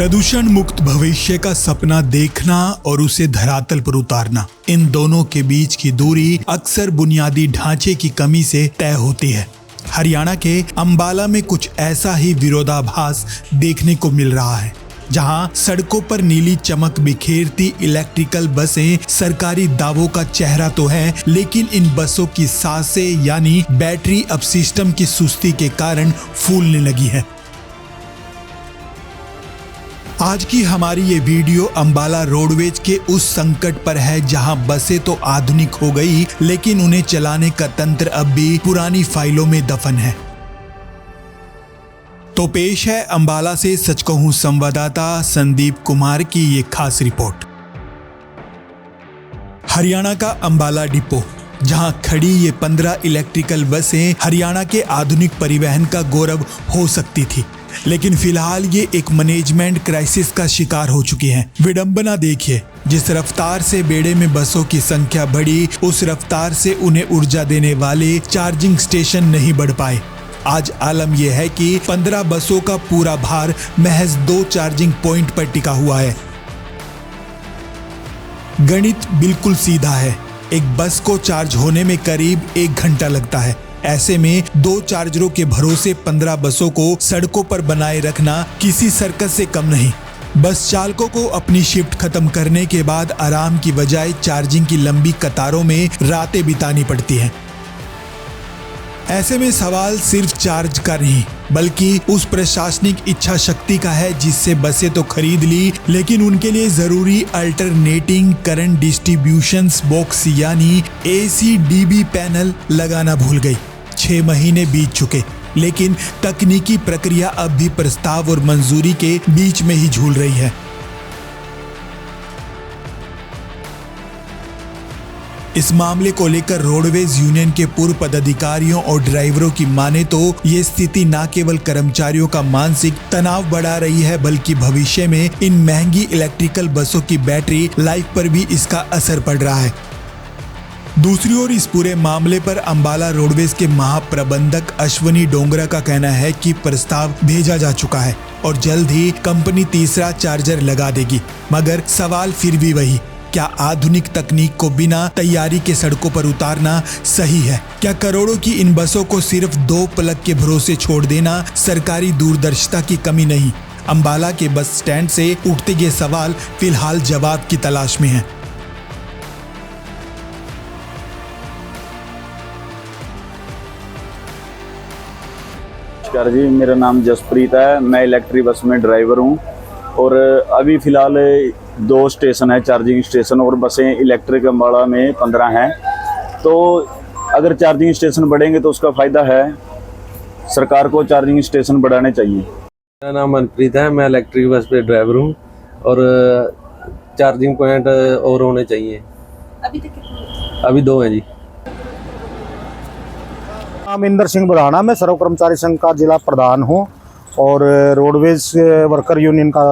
प्रदूषण मुक्त भविष्य का सपना देखना और उसे धरातल पर उतारना, इन दोनों के बीच की दूरी अक्सर बुनियादी ढांचे की कमी से तय होती है। हरियाणा के अंबाला में कुछ ऐसा ही विरोधाभास देखने को मिल रहा है, जहां सड़कों पर नीली चमक बिखेरती इलेक्ट्रिकल बसें सरकारी दावों का चेहरा तो है, लेकिन इन बसों की सांसें यानी बैटरी अब सिस्टम की सुस्ती के कारण फूलने लगी है। आज की हमारी ये वीडियो अंबाला रोडवेज के उस संकट पर है, जहां बसें तो आधुनिक हो गई, लेकिन उन्हें चलाने का तंत्र अब भी पुरानी फाइलों में दफन है। तो पेश है अंबाला से सच कहूं संवाददाता संदीप कुमार की ये खास रिपोर्ट। हरियाणा का अंबाला डिपो, जहां खड़ी ये 15 इलेक्ट्रिकल बसें हरियाणा के आधुनिक परिवहन का गौरव हो सकती थी, लेकिन फिलहाल ये एक मैनेजमेंट क्राइसिस का शिकार हो चुकी हैं। विडंबना देखिए, जिस रफ्तार से बेड़े में बसों की संख्या बढ़ी, उस रफ्तार से उन्हें ऊर्जा देने वाले चार्जिंग स्टेशन नहीं बढ़ पाए। आज आलम यह है कि 15 बसों का पूरा भार महज 2 चार्जिंग पॉइंट पर टिका हुआ है। गणित बिल्कुल सीधा है, एक बस को चार्ज होने में करीब 1 घंटा लगता है। ऐसे में 2 चार्जरों के भरोसे 15 बसों को सड़कों पर बनाए रखना किसी सर्कस से कम नहीं। बस चालकों को अपनी शिफ्ट खत्म करने के बाद आराम की बजाय चार्जिंग की लंबी कतारों में रातें बितानी पड़ती हैं। ऐसे में सवाल सिर्फ चार्ज का नहीं, बल्कि उस प्रशासनिक इच्छा शक्ति का है जिससे बसें तो खरीद ली, लेकिन उनके लिए जरूरी अल्टरनेटिंग करंट डिस्ट्रीब्यूशन बॉक्स यानी ACDB पैनल लगाना भूल गई। 6 महीने बीत चुके, लेकिन तकनीकी प्रक्रिया अब भी प्रस्ताव और मंजूरी के बीच में ही झूल रही है। इस मामले को लेकर रोडवेज यूनियन के पूर्व पदाधिकारियों और ड्राइवरों की माने तो ये स्थिति न केवल कर्मचारियों का मानसिक तनाव बढ़ा रही है, बल्कि भविष्य में इन महंगी इलेक्ट्रिकल बसों की बैटरी लाइफ पर भी इसका असर पड़ रहा है। दूसरी ओर इस पूरे मामले पर अंबाला रोडवेज के महाप्रबंधक अश्वनी डोंगरा का कहना है कि प्रस्ताव भेजा जा चुका है और जल्द ही कंपनी तीसरा चार्जर लगा देगी। मगर सवाल फिर भी वही, क्या आधुनिक तकनीक को बिना तैयारी के सड़कों पर उतारना सही है? क्या करोड़ों की इन बसों को सिर्फ 2 प्लग के भरोसे छोड़ देना सरकारी दूरदर्शिता की कमी नहीं? अंबाला के बस स्टैंड से उठते ये सवाल फिलहाल जवाब की तलाश में है। नमस्कार जी, मेरा नाम जसप्रीत है। मैं इलेक्ट्रिक बस में ड्राइवर हूँ और अभी फ़िलहाल 2 स्टेशन है चार्जिंग स्टेशन, और बसें इलेक्ट्रिक अंबाला में 15 हैं। तो अगर चार्जिंग स्टेशन बढ़ेंगे तो उसका फ़ायदा है, सरकार को चार्जिंग स्टेशन बढ़ाने चाहिए। मेरा नाम मनप्रीत है, मैं इलेक्ट्रिक बस पे ड्राइवर हूँ और चार्जिंग पॉइंट और होने चाहिए। अभी तक कितने? अभी 2 हैं जी। नाम इंदर सिंह बुढ़ाना, मैं सर्व कर्मचारी संघ का जिला प्रधान हूँ और रोडवेज वर्कर यूनियन का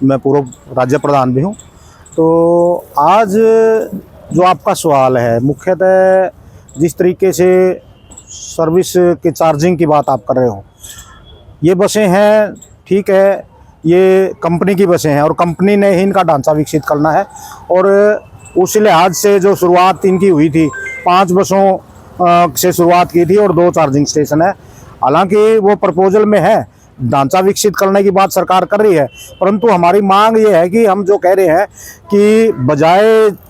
मैं पूर्व राज्य प्रधान भी हूँ। तो आज जो आपका सवाल है, मुख्यतः जिस तरीके से सर्विस के चार्जिंग की बात आप कर रहे हो, ये बसें हैं, ठीक है, ये कंपनी की बसें हैं और कंपनी ने ही इनका ढांचा विकसित करना है। और उस लिहाज से जो शुरुआत इनकी हुई थी, 5 बसों से शुरुआत की थी और 2 चार्जिंग स्टेशन है। हालांकि वो प्रपोजल में है, ढांचा विकसित करने की बात सरकार कर रही है, परंतु हमारी मांग ये है कि हम जो कह रहे हैं कि बजाय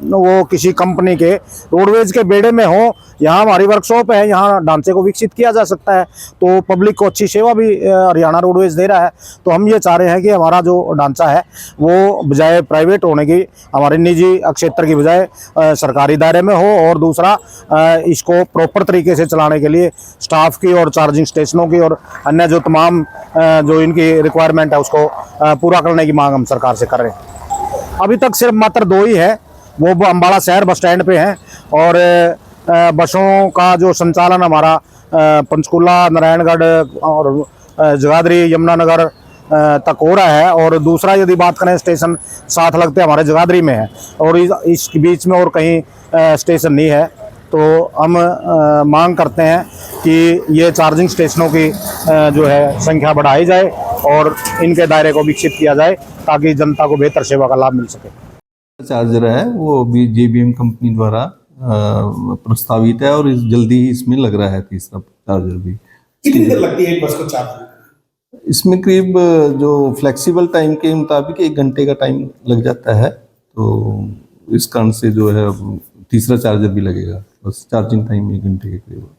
वो किसी कंपनी के रोडवेज के बेड़े में हो, यहाँ हमारी वर्कशॉप है, यहाँ ढांचे को विकसित किया जा सकता है। तो पब्लिक को अच्छी सेवा भी हरियाणा रोडवेज दे रहा है। तो हम ये चाह रहे हैं कि हमारा जो ढांचा है वो बजाय प्राइवेट होने की, हमारे निजी क्षेत्र की बजाय सरकारी दायरे में हो, और दूसरा इसको प्रॉपर तरीके से चलाने के लिए स्टाफ की और चार्जिंग स्टेशनों की और अन्य जो तमाम जो इनकी रिक्वायरमेंट है उसको पूरा करने की मांग हम सरकार से कर रहे हैं। अभी तक सिर्फ मात्र 2 ही है, वो अंबाला शहर बस स्टैंड पे हैं, और बसों का जो संचालन हमारा पंचकूला, नारायणगढ़ और जगाधरी, यमुनानगर तक हो रहा है। और दूसरा यदि बात करें, स्टेशन साथ लगते हमारे जगाधरी में है और इसके बीच में और कहीं स्टेशन नहीं है। तो हम मांग करते हैं कि ये चार्जिंग स्टेशनों की जो है संख्या बढ़ाई जाए और इनके दायरे को विकसित किया जाए ताकि जनता को बेहतर सेवा का लाभ मिल सके। चार्जर है वो भी JBM कंपनी द्वारा प्रस्तावित है और जल्दी ही इसमें लग रहा है तीसरा चार्जर भी। कितनी देर लगती है एक बस को चार्ज? इसमें करीब जो फ्लेक्सिबल टाइम के मुताबिक 1 घंटे का टाइम लग जाता है, तो इस कारण से जो है तीसरा चार्जर भी लगेगा, बस चार्जिंग टाइम 1 घंटे के करीब।